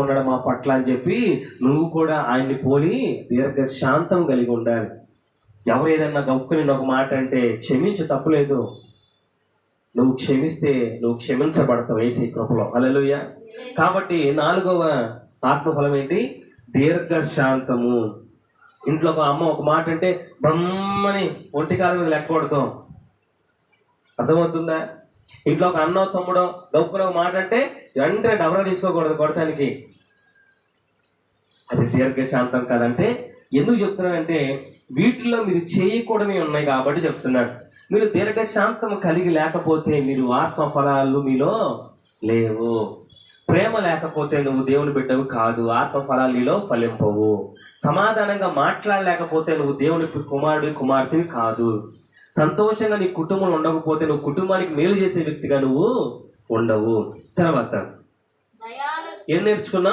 ఉన్నాడు మా పట్ల అని చెప్పి నువ్వు కూడా ఆయన్ని పోలి దీర్ఘశాంతం కలిగి ఉండాలి. ఎవరు ఏదన్నా గౌక్కుని ఒక మాట అంటే క్షమించు, తప్పులేదు. నువ్వు క్షమిస్తే నువ్వు క్షమించబడతావు యేసు కృపలో. హల్లెలూయా. కాబట్టి 4వ ఆత్మఫలం ఏంటి? దీర్ఘశాంతము. ఇంట్లో ఒక అమ్మ ఒక మాట అంటే బమ్మని ఒంటి కాలం మీద లెక్క కొడతాం. అర్థమవుతుందా? ఇంట్లో ఒక అన్నో తమ్ముడో గౌక్కుని ఒక మాట అంటే వెంటనే డబరా తీసుకోకూడదు కొడతానికి. అది దీర్ఘశాంతం కాదంటే ఎందుకు చెప్తున్నానంటే వీటిల్లో మీరు చేయకూడని ఉన్నాయి కాబట్టి చెప్తున్నాడు. మీరు దీర్ఘశాంతం కలిగి లేకపోతే మీరు ఆత్మ ఫలాలు మీలో లేవు. ప్రేమ లేకపోతే నువ్వు దేవుని బిడ్డవు కాదు, ఆత్మ ఫలాలు నీలో ఫలింపవు. సమాధానంగా మాట్లాడలేకపోతే నువ్వు దేవుని కుమారుడు కుమార్తెవి కాదు. సంతోషంగా నీ కుటుంబంలో ఉండకపోతే నువ్వు కుటుంబానికి మేలు చేసే వ్యక్తిగా నువ్వు ఉండవు. తర్వాత ఏం నేర్చుకున్నావు?